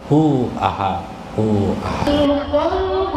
hu aha hu aha.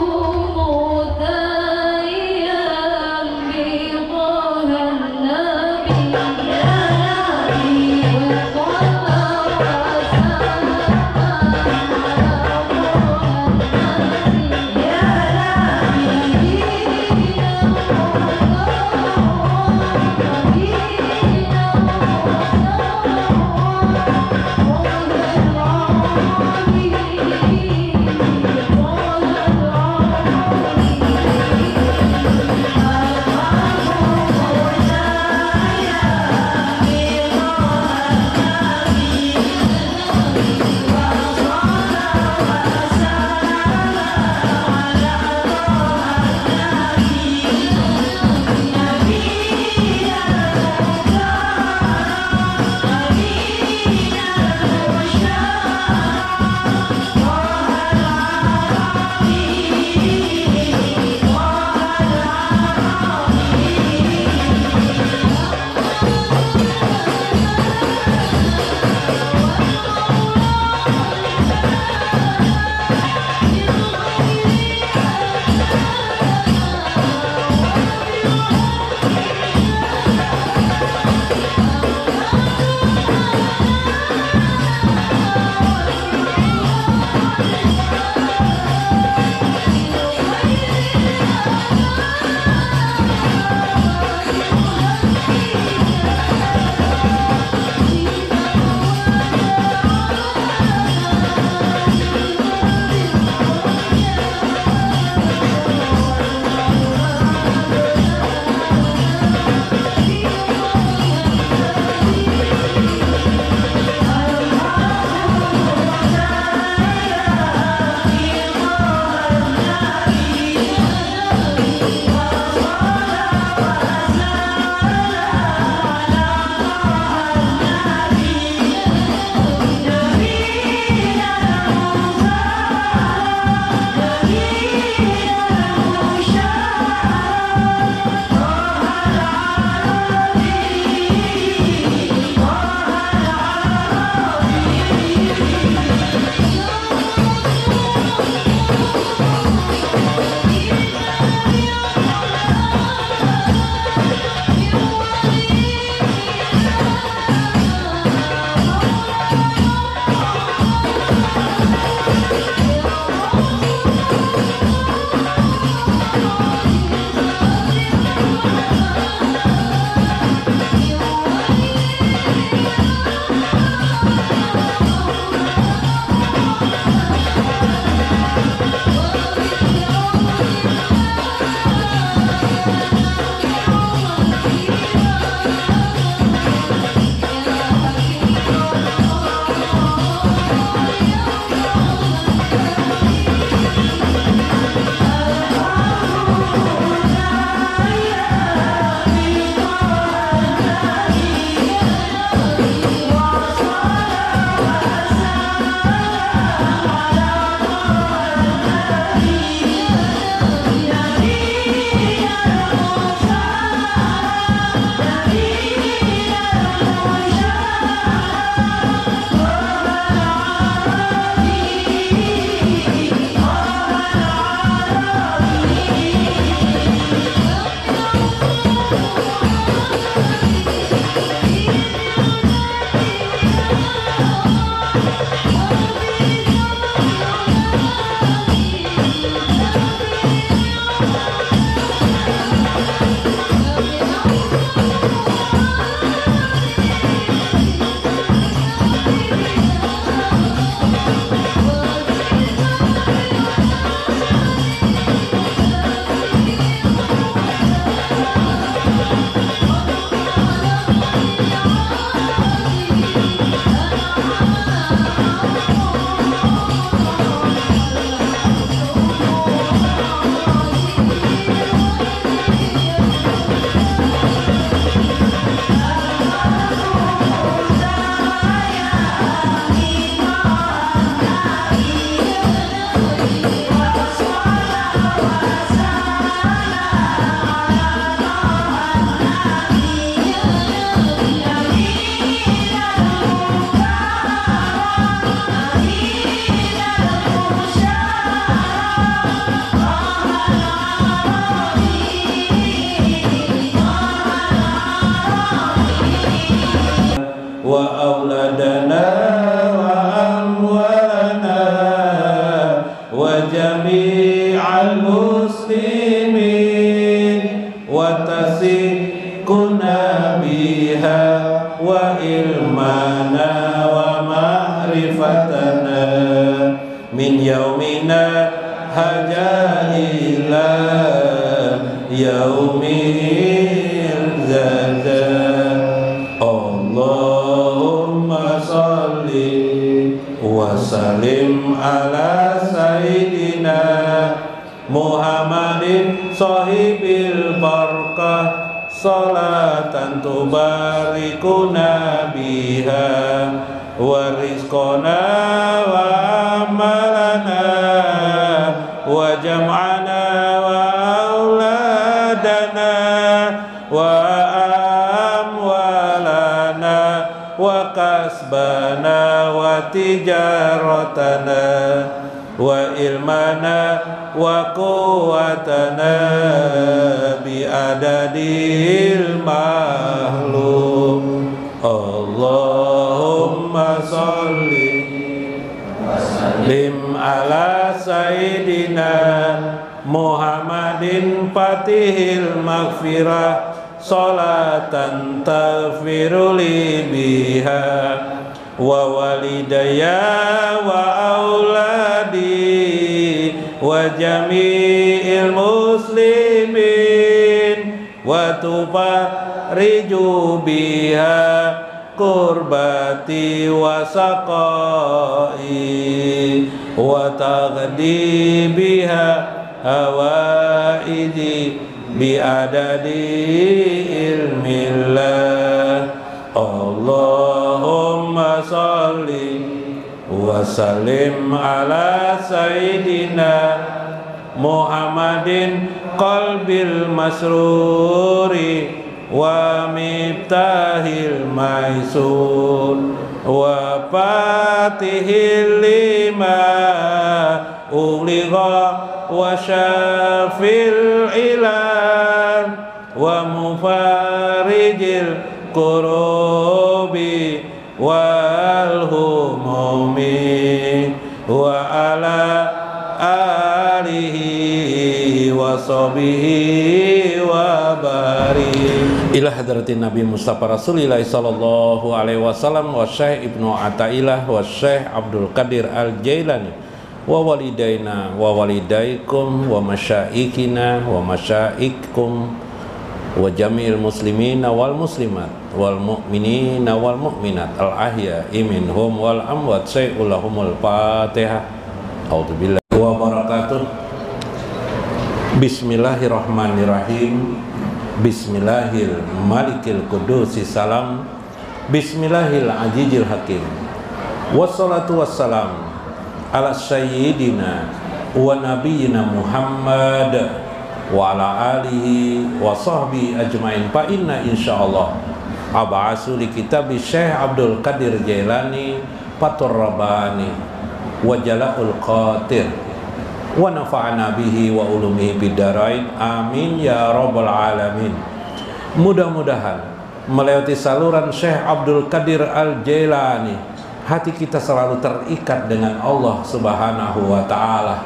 min yaumina haja ila yaumil zada. Allahumma salli wa sallim ala sayyidina Muhammadin sahibil barakah salatan tubarikuna biha wa rizqana wa amalana wa jam'ana wa auladana wa amwalana wa kasbana wa tijaratana wa ilmana wa quwwatana bi adadil makhluk. Allahumma sholli wa sallim ala sayyidina Muhammadin fatihil maghfirah salatan taghfiruli biha wa walidayya wa auladi wa jami'il muslimin wa tufarriju biha kurbati wa saqai wa taghdi biha hawaiji bi adadi ilmillah. Allahumma salli wa sallim ala sayyidina Muhammadin qalbil masruri wa miftahil maisur wa fatihil lima uligha wa syafil ilan wa mufarijil kurubi wal humumi wa ala alihi wa sahbihi wa barik ila hadratin Nabi Mustafa Rasulillah sallallahu alaihi wasallam wa Syekh Ibnu Athaillah wa Syekh Abdul Qadir Al-Jailani wa walidaina wa walidaikum wa masyaikina wa masyaikum wa jami'il muslimina wal muslimat wal mu'minina wal mu'minat al ahya'i minhum wal amwat sayyulahumul fatihah. A'udzubillahi wa barakatuh. Bismillahirrahmanirrahim. Bismillahil malikil qudusi salam. Bismillahil ajijil hakim. Wassalatu wassalam ala sayyidina wa nabiyyina Muhammad wa ala alihi wa sahbihi ajmain. Fa inna insyaallah ab'asu li kitabi Syekh Abdul Qadir Jailani Fathur Rabbani wa Jala'ul Qatir wa nafa'ana bihi wa ulumihi bidarain amin ya rabbal alamin. Mudah-mudahan melewati saluran Syekh Abdul Qadir Al-Jailani hati kita selalu terikat dengan Allah Subhanahu wa taala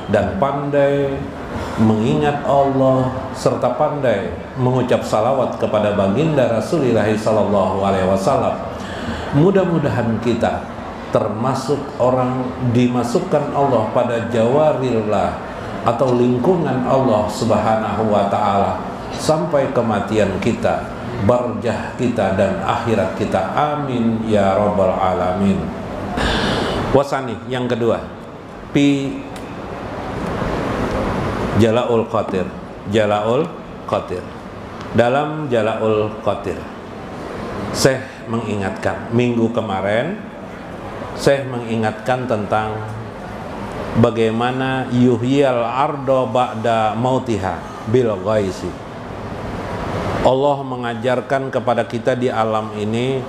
dan pandai mengingat Allah serta pandai mengucap salawat kepada baginda Rasulullah sallallahu alaihi wasallam. Mudah-mudahan kita termasuk orang dimasukkan Allah pada jawarillah atau lingkungan Allah Subhanahu wa taala sampai kematian kita, barjah kita dan akhirat kita. Amin ya rabbal alamin. Wasani yang kedua, pi Jala'ul Qatir. Jala'ul Qatir. Dalam Jala'ul Qatir Syekh mengingatkan minggu kemarin, Syekh mengingatkan tentang bagaimana yuhyal ardo ba'da mautiha bil ghaisi. Allah mengajarkan kepada kita di alam ini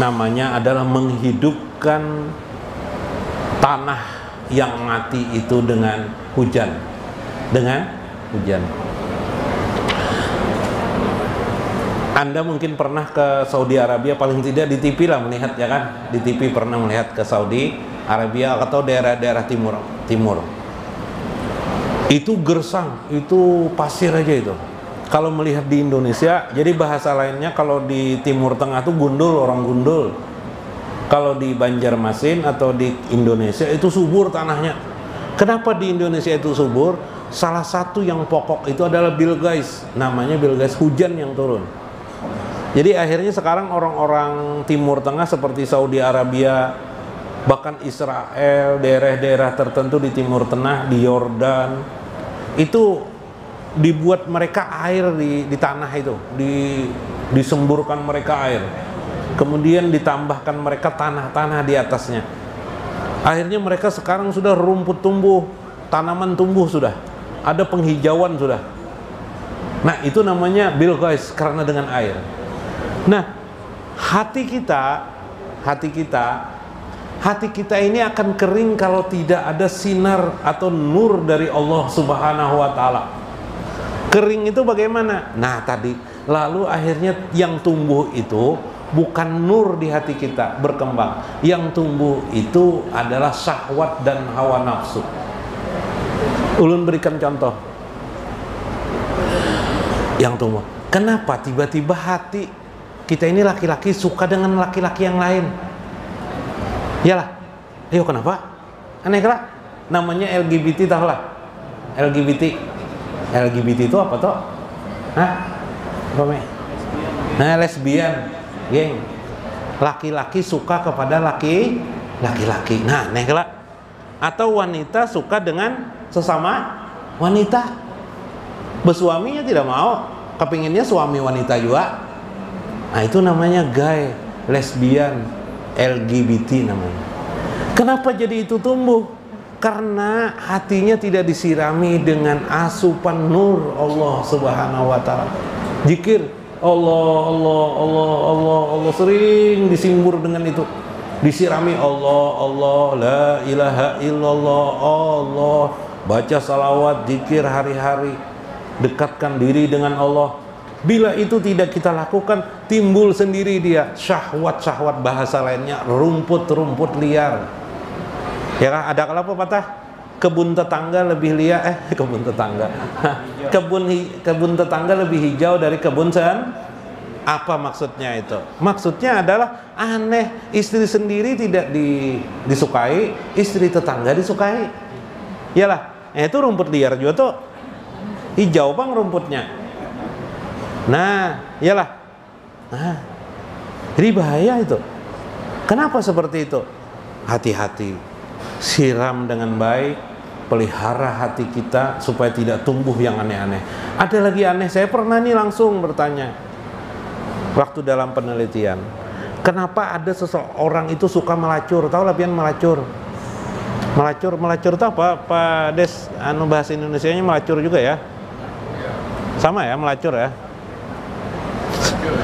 namanya adalah menghidupkan tanah yang mati itu dengan hujan. Anda mungkin pernah ke Saudi Arabia, paling tidak di TV lah melihat, ya kan? Di TV pernah melihat ke Saudi Arabia atau daerah-daerah timur. Itu gersang, itu pasir aja itu. Kalau melihat di Indonesia, jadi bahasa lainnya kalau di Timur Tengah tuh gundul, orang gundul. Kalau di Banjarmasin atau di Indonesia itu subur tanahnya. Kenapa di Indonesia itu subur? Salah satu yang pokok itu adalah bilqais, namanya bilqais, hujan yang turun. Jadi akhirnya sekarang orang-orang Timur Tengah seperti Saudi Arabia, bahkan Israel, daerah-daerah tertentu di Timur Tengah, di Yordan, itu dibuat mereka air di tanah itu, disemburkan mereka air. Kemudian ditambahkan mereka tanah-tanah di atasnya. Akhirnya mereka sekarang sudah rumput tumbuh, tanaman tumbuh sudah, ada penghijauan sudah. Nah itu namanya bilqais, karena dengan air. Nah hati kita ini akan kering kalau tidak ada sinar atau nur dari Allah Subhanahu wa Ta'ala. Kering itu bagaimana? Nah tadi, lalu akhirnya yang tumbuh itu bukan nur di hati kita berkembang, yang tumbuh itu adalah syahwat dan hawa nafsu. Ulun berikan contoh yang tumbuh. Kenapa tiba-tiba hati kita ini laki-laki suka dengan laki-laki yang lain? Yalah, ayo kenapa? Aneh lah, namanya LGBT, tahu lah LGBT itu apa toh? Hah? Apa me? Nah, lesbian, geng. Laki-laki suka kepada laki-laki. Nah, aneh lah. Atau wanita suka dengan sesama wanita. Bersuaminya tidak mau, kepinginnya suami wanita juga. Nah, itu namanya gay, lesbian, LGBT namanya. Kenapa jadi itu tumbuh? Karena hatinya tidak disirami dengan asupan nur Allah Subhanahu wa Ta'ala. Zikir Allah sering disimbur dengan itu, disirami Allah, la ilaha illallah, Allah, baca salawat, zikir hari-hari, dekatkan diri dengan Allah. Bila itu tidak kita lakukan, timbul sendiri dia syahwat-syahwat, bahasa lainnya rumput-rumput liar. Ya kan, ada kalau apa patah? Kebun tetangga lebih liar, kebun tetangga. Kebun tetangga lebih hijau dari kebun apa maksudnya itu? Maksudnya adalah aneh, istri sendiri tidak disukai, istri tetangga disukai. Iyalah, itu rumput liar juga tuh. Hijau bang rumputnya. Nah, iyalah. Nah, jadi bahaya itu. Kenapa seperti itu? Hati-hati, siram dengan baik, pelihara hati kita supaya tidak tumbuh yang aneh-aneh. Ada lagi aneh, saya pernah nih langsung bertanya waktu dalam penelitian, kenapa ada seseorang itu suka melacur? Tahu lah pian melacur? Melacur itu apa? Pak Des, bahasa Indonesianya melacur juga ya? Sama ya, melacur ya?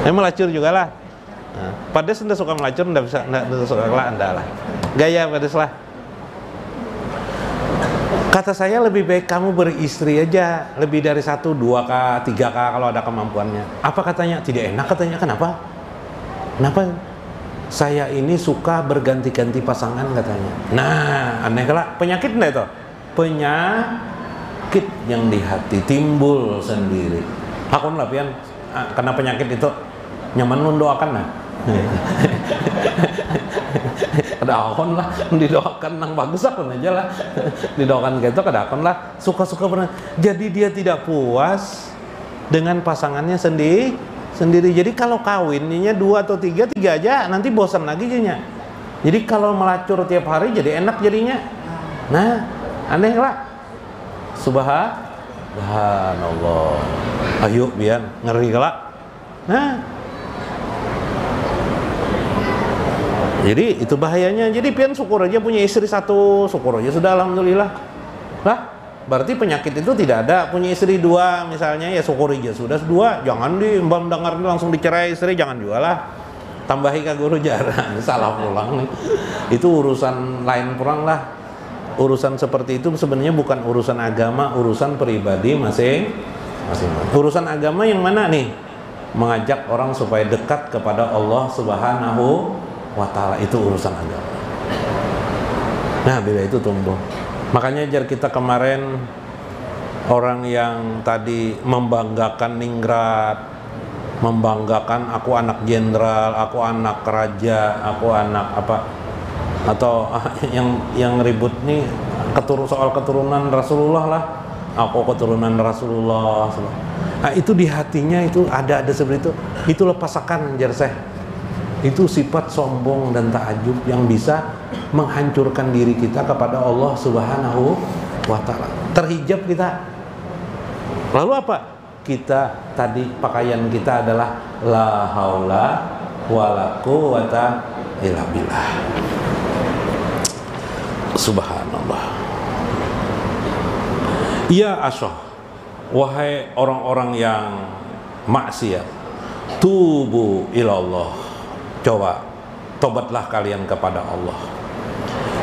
Melacur juga lah. Nah, Pak Des anda suka melacur, anda suka lah, anda lah. Gaya Pak Des lah. Kata saya lebih baik kamu beristri aja, lebih dari 1, 2K, 3K kalau ada kemampuannya. Apa katanya? Tidak enak katanya. Kenapa? Saya ini suka berganti-ganti pasangan katanya. Nah, aneh lah. Penyakit enggak itu? Penyakit yang di hati timbul sendiri. Hakun lah pian, karena penyakit itu nyaman mendoakan lah. Ada akun lah, didoakan nang bagus akun aja lah, didoakan gitu kada akun lah, suka-suka pernah. Jadi dia tidak puas dengan pasangannya sendiri. Jadi kalau kawinnya 2 atau 3 aja, nanti bosan lagi jadinya. Jadi kalau melacur tiap hari jadi enak jadinya. Nah, aneh lah. Subhanallah. Ayo biar ngeri kelak. Nah, jadi itu bahayanya. Jadi pian syukur aja punya istri 1, syukur aja sudah, alhamdulillah. Lah, berarti penyakit itu tidak ada. Punya istri 2 misalnya, ya syukur aja sudah 2. Jangan mendengar langsung dicerai istri, jangan juga lah. Tambahi ke guru jarang, salah pulang nih. Itu urusan lain pulang lah. Urusan seperti itu sebenarnya bukan urusan agama, urusan pribadi masing-masing. Urusan agama yang mana nih? Mengajak orang supaya dekat kepada Allah Subhanahu wa Ta'ala, itu urusan agama. Nah, bila itu tumbuh. Makanya jar kita kemarin orang yang tadi membanggakan ningrat, membanggakan aku anak jenderal, aku anak raja, aku anak apa, atau yang ribut nih soal keturunan Rasulullah lah, aku keturunan Rasulullah. Nah, itu di hatinya itu ada seperti itu lepasakan jar saya. Itu sifat sombong dan takjub yang bisa menghancurkan diri kita kepada Allah Subhanahu wa Ta'ala. Terhijab kita. Lalu apa? Kita tadi pakaian kita adalah la haula wala quwata illa billah. Subhanallah. Ya asyah, wahai orang-orang yang maksiat, tubu ilallah. Coba tobatlah kalian kepada Allah.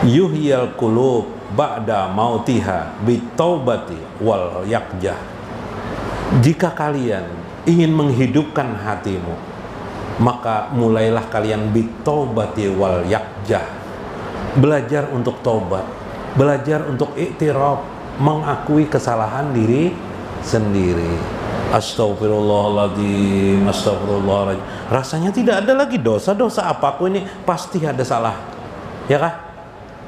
Yuhyal qulub ba'da mautiha bitaubati wal yakjah. Jika kalian ingin menghidupkan hatimu, maka mulailah kalian bitaubati wal yakjah. Belajar untuk tobat, belajar untuk iktiraf, mengakui kesalahan diri sendiri. Astagfirullahaladzim, astagfirullahaladzim. Rasanya tidak ada lagi dosa-dosa apa aku ini, pasti ada salah, ya kah?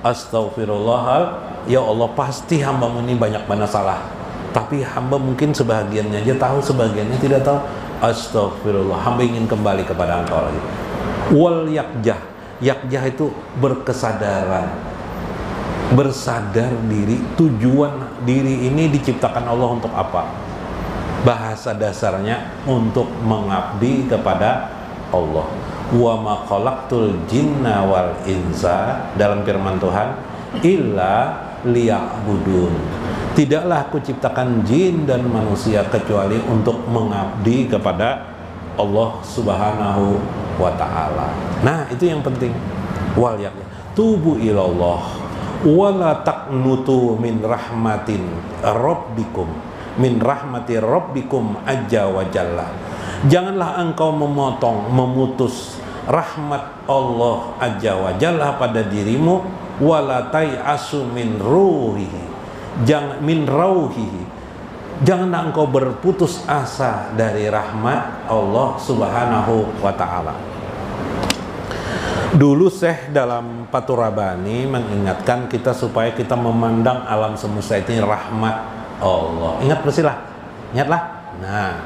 Astagfirullahaladzim, ya Allah, pasti hambamu ini banyak salah. Tapi hamba mungkin sebagiannya aja tahu, sebagiannya tidak tahu. Astagfirullah, hamba ingin kembali kepada Engkau lagi. Wal yakjah, yakjah itu berkesadaran, bersadar diri. Tujuan diri ini diciptakan Allah untuk apa? Bahasa dasarnya untuk mengabdi kepada Allah. Wa ma khalaqtul jinna wal insa, dalam firman Tuhan, illa liya'budun. Tidaklah aku ciptakan jin dan manusia kecuali untuk mengabdi kepada Allah Subhanahu wa Ta'ala. Nah, itu yang penting. Wal yakjah, tubu ilallah wala taqnutu min rahmatin rabbikum, min rahmati rabbikum azza wa jalla. Janganlah engkau memutus rahmat Allah azza wa jalla pada dirimu. Wala tai'asu min ruhihi, jangan min rauhihi, janganlah engkau berputus asa dari rahmat Allah Subhanahu wa Ta'ala. Dulu Syekh dalam Fathur Rabbani mengingatkan kita supaya kita memandang alam semesta itu rahmat Allah. Ingat bersihlah, ingatlah. Nah,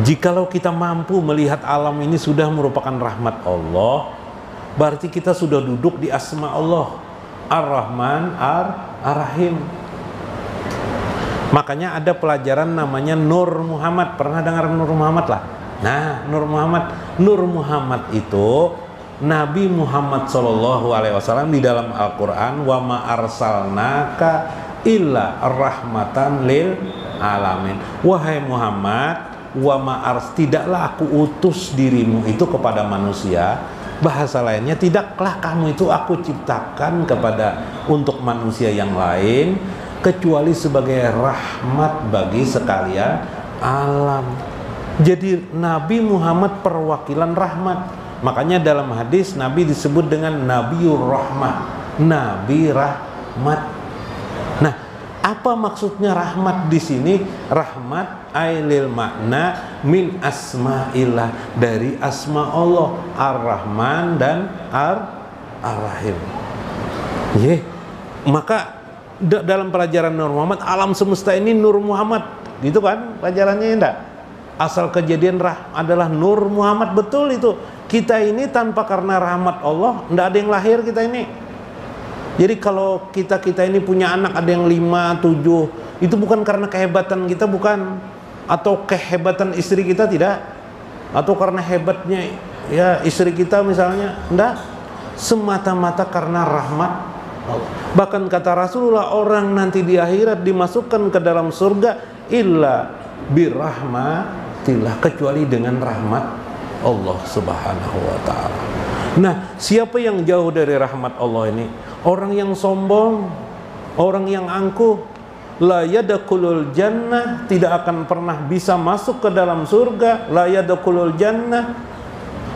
jikalau kita mampu melihat alam ini sudah merupakan rahmat Allah, berarti kita sudah duduk di asma Allah, Ar-Rahman, Ar-Rahim. Makanya ada pelajaran namanya Nur Muhammad. Pernah dengar Nur Muhammad lah? Nah, Nur Muhammad itu Nabi Muhammad SAW di dalam Al-Quran, wa ma arsalnaka illa rahmatan lil alamin. Wahai Muhammad, wa ma tidaklah aku utus dirimu itu kepada manusia. Bahasa lainnya, tidaklah kamu itu aku ciptakan untuk manusia yang lain kecuali sebagai rahmat bagi sekalian alam. Jadi Nabi Muhammad perwakilan rahmat. Makanya dalam hadis Nabi disebut dengan Nabiur Rahmah, Nabi Rahmat. Nah, apa maksudnya rahmat di sini? Rahmat ailil makna min asma'illah, dari asma Allah, Ar-Rahman dan Ar-Rahim. Maka dalam pelajaran Nur Muhammad, alam semesta ini Nur Muhammad, gitu kan pelajarannya, enggak? Asal kejadian adalah Nur Muhammad, betul itu. Kita ini tanpa karena rahmat Allah, enggak ada yang lahir kita ini. Jadi kalau kita ini punya anak ada yang 5, 7, itu bukan karena kehebatan kita, bukan, atau kehebatan istri kita, tidak, atau karena hebatnya ya istri kita misalnya, enggak, semata-mata karena rahmat Allah. Bahkan kata Rasulullah, orang nanti di akhirat dimasukkan ke dalam surga illa birahmatillah, kecuali dengan rahmat Allah Subhanahu wa Ta'ala. Nah, siapa yang jauh dari rahmat Allah ini? Orang yang sombong, orang yang angkuh, la yadkhulul jannah, tidak akan pernah bisa masuk ke dalam surga. La yadkhulul jannah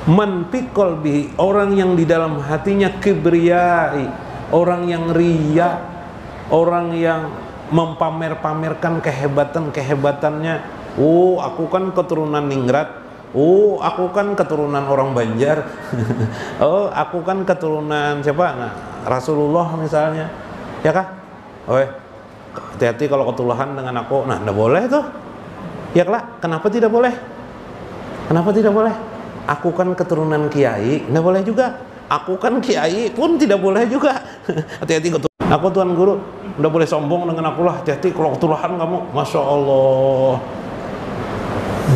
man fi qalbihi, orang yang di dalam hatinya kibriyai, orang yang riya, orang yang mempamer-pamerkan kehebatan-kehebatannya. Oh, aku kan keturunan ningrat, Oh, aku kan keturunan orang Banjar. Oh, aku kan keturunan siapa? Nah, Rasulullah misalnya. Ya kah? Oi, hati-hati kalau ketulahan dengan aku. Nah, enggak boleh tuh. Ya kah? Kenapa tidak boleh? Kenapa tidak boleh? Aku kan keturunan kiai, enggak boleh juga. Aku kan kiai pun tidak boleh juga. Hati-hati ketulahan. Aku tuan guru, enggak boleh sombong dengan aku lah. Hati-hati kalau ketulahan kamu. Masya Allah.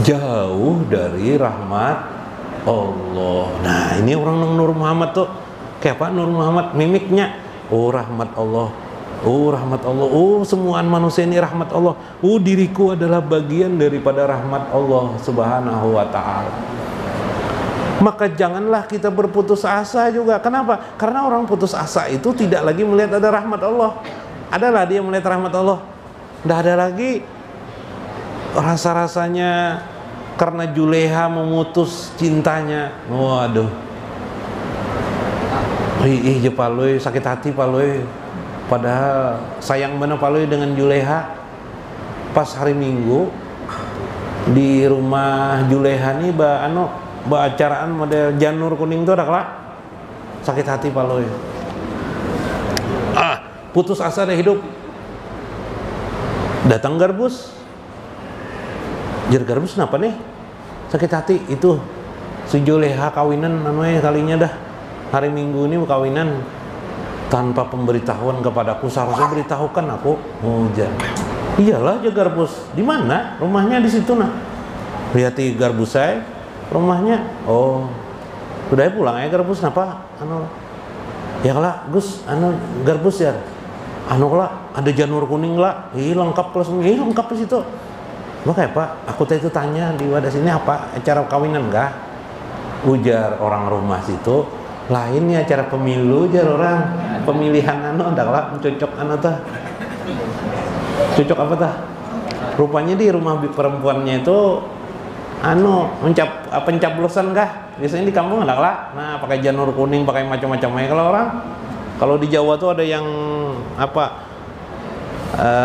Jauh dari rahmat Allah. Nah, ini orang Nur Muhammad tuh kayak apa Nur Muhammad mimiknya? Oh, rahmat Allah. Oh, rahmat Allah. Oh, semuaan manusia ini rahmat Allah. Oh, diriku adalah bagian daripada rahmat Allah Subhanahu wa ta'ala. Maka janganlah kita berputus asa juga. Kenapa? Karena orang putus asa itu tidak lagi melihat ada rahmat Allah. Adalah dia melihat rahmat Allah. Tidak ada lagi rasa-rasanya karena Juleha memutus cintanya. Waduh. Ih Palui sakit hati Palui. Padahal sayang bener Palui dengan Juleha. Pas hari Minggu di rumah Juleha nih acaraan model janur kuning tuh ada sakit hati Palui. Putus asa deh hidup. Datang Garbus. Garbus kenapa nih sakit hati itu si Juleha kawinan kalinya dah hari Minggu ini kawinan tanpa pemberitahuan kepadaku. Seharusnya beritahukan aku. Iyalah Garbus di mana rumahnya di situ nah. Lihati Garbus saya rumahnya. Oh udah pulang ya Garbus kenapa ya lah Gus Garbus ya lah ada janur kuning lah lengkap plus lengkap di situ. Makanya Pak, aku tadi itu tanya di wadah sini apa acara kawinan enggak? Ujar orang rumah situ, lainnya acara pemilu jar orang pemilihan adalah cocok tah. Cocok apa tah? Rupanya di rumah perempuannya itu pencablosan kah? Biasanya di kampung ada lah. Nah, pakai janur kuning, pakai macam-macamnya kalau orang. Kalau di Jawa tuh ada yang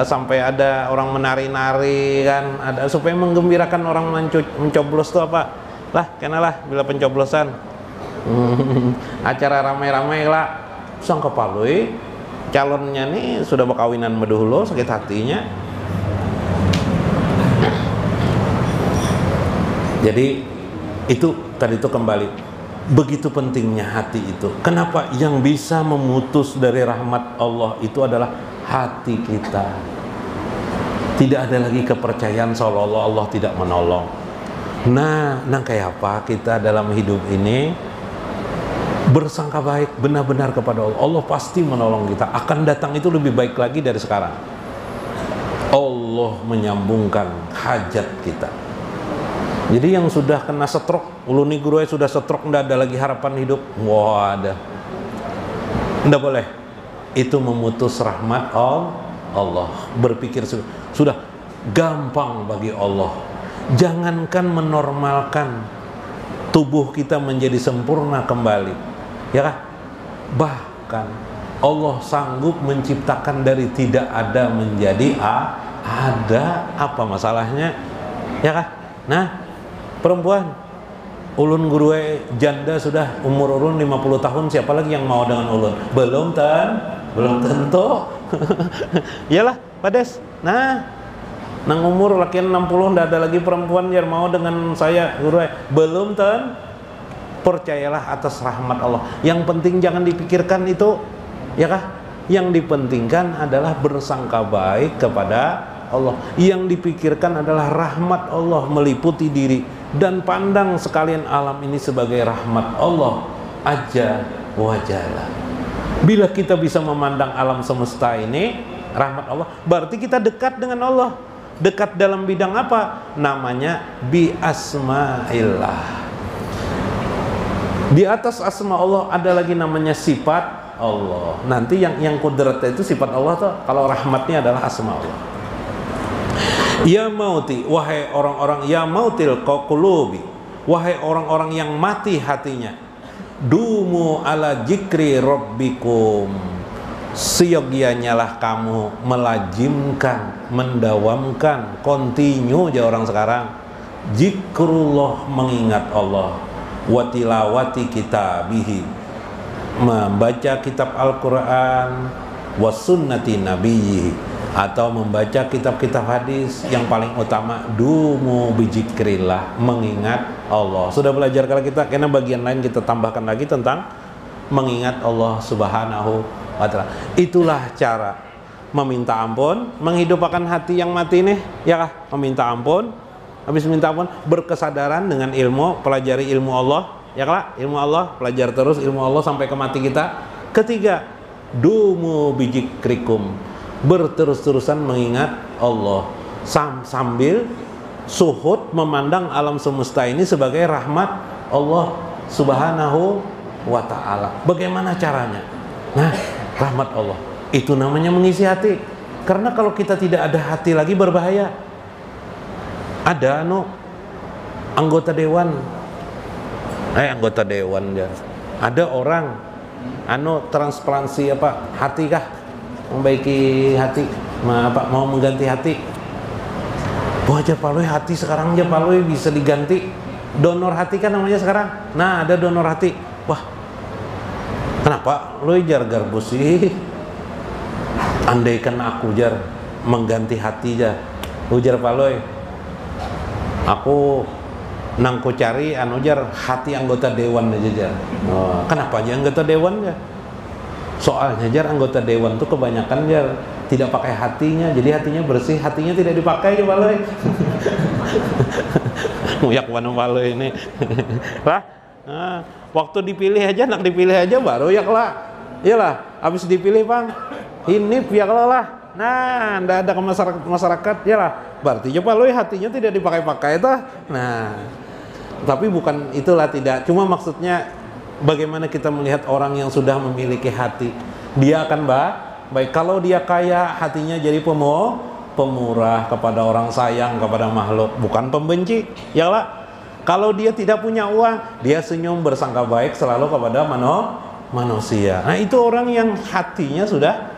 sampai ada orang menari-nari kan, ada supaya menggembirakan orang mencoblos tuh apa lah kenalah bila pencoblosan acara ramai-ramai lah sangka Palui calonnya nih sudah berkawinan medahulu sakit hatinya. Jadi itu tadi itu kembali begitu pentingnya hati itu. Kenapa yang bisa memutus dari rahmat Allah itu adalah hati kita. Tidak ada lagi kepercayaan seolah-olah Allah tidak menolong. Nah kayak apa kita dalam hidup ini bersangka baik benar-benar kepada Allah. Allah pasti menolong kita. Akan datang itu lebih baik lagi dari sekarang. Allah menyambungkan hajat kita. Jadi yang sudah kena stroke, uluni guru sudah stroke, tidak ada lagi harapan hidup. Wah ada. Tidak boleh. Itu memutus rahmat Allah. Berpikir sudah gampang bagi Allah. Jangankan menormalkan tubuh kita menjadi sempurna kembali, ya kah? Bahkan Allah sanggup menciptakan dari tidak ada menjadi ada. Apa masalahnya, ya kah? Nah, perempuan ulun guru janda sudah umur ulun 50 tahun, siapa lagi yang mau dengan ulun? Belum tentu. Iyalah Pades. Nah nang umur laki 60 ndak ada lagi perempuan yang mau dengan saya guru. Belum percayalah atas rahmat Allah. Yang penting jangan dipikirkan itu, ya kah? Yang dipentingkan adalah bersangka baik kepada Allah. Yang dipikirkan adalah rahmat Allah meliputi diri, dan pandang sekalian alam ini sebagai rahmat Allah aja wajalah. Bila kita bisa memandang alam semesta ini rahmat Allah, berarti kita dekat dengan Allah. Dekat dalam bidang apa? Namanya bi asma'illah. Di atas asma Allah ada lagi namanya sifat Allah. Nanti yang kudratnya itu sifat Allah tuh. Kalau rahmatnya adalah asma Allah. Ya mauti, wahai orang-orang, ya mautil qulubi, wahai orang-orang yang mati hatinya, dumu ala jikri rabbikum, seyogianya lah kamu melajimkan, mendawamkan, continue aja orang sekarang, Zikrullah, mengingat Allah, wa tilawati kitabihi, membaca kitab Al-Quran, wa sunnati nabiyhi, atau membaca kitab-kitab hadis. Yang paling utama dumu bizikrillah, mengingat Allah. Sudah belajar kalau kita, karena bagian lain kita tambahkan lagi tentang mengingat Allah Subhanahu wa ta'ala. Itulah cara meminta ampun, menghidupkan hati yang mati nih, ya kah? Meminta ampun, habis minta ampun berkesadaran dengan ilmu, pelajari ilmu Allah, ya kah? Ilmu Allah, pelajar terus ilmu Allah sampai ke mati kita. Ketiga, dumu bizikrikum, berterus-terusan mengingat Allah sambil suhud memandang alam semesta ini sebagai rahmat Allah Subhanahu wa ta'ala. Bagaimana caranya? Nah, rahmat Allah itu namanya mengisi hati. Karena kalau kita tidak ada hati lagi berbahaya. Ada anggota dewan ya. Ada orang transplantasi hati kah? Membaiki hati, mau mengganti hati. Wah, Japalui hati sekarang Japalui bisa diganti. Donor hati kan namanya sekarang. Nah, ada donor hati. Wah, kenapa lu jar garbus sih? Andaikan aku jar mengganti hati jar. Ujar Paloi, aku nangku cari jar hati anggota dewan aja jar. Oh, kenapa aja anggota dewan ya? Soalnya jar anggota dewan tuh kebanyakan jar tidak pakai hatinya, jadi hatinya bersih, hatinya tidak dipakai ya Paloi. Nguyak mana Paloi ini. Lah, waktu dipilih aja, nak dipilih aja baru ya lah. Iyalah, habis dipilih Bang, ini pihak lah. Nah, ndak ada ke masyarakat ya lah. Berarti ya Paloi hatinya tidak dipakai-pakai itu. Nah, tapi bukan itulah, tidak. Cuma maksudnya bagaimana kita melihat orang yang sudah memiliki hati, dia akan baik. Kalau dia kaya, hatinya jadi pemurah kepada orang, sayang kepada makhluk, bukan pembenci. Ya lah. Kalau dia tidak punya uang, dia senyum bersangka baik selalu kepada manusia. Nah, itu orang yang hatinya sudah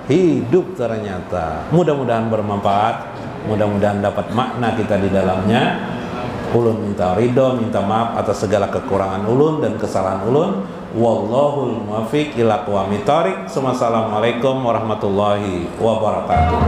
hidup ternyata. Mudah-mudahan bermanfaat, mudah-mudahan dapat makna kita di dalamnya. Ulun minta ridho, minta maaf atas segala kekurangan ulun dan kesalahan ulun. Wallahul muwaffiq ila aqwamit thoriq. Assalamualaikum warahmatullahi wabarakatuh.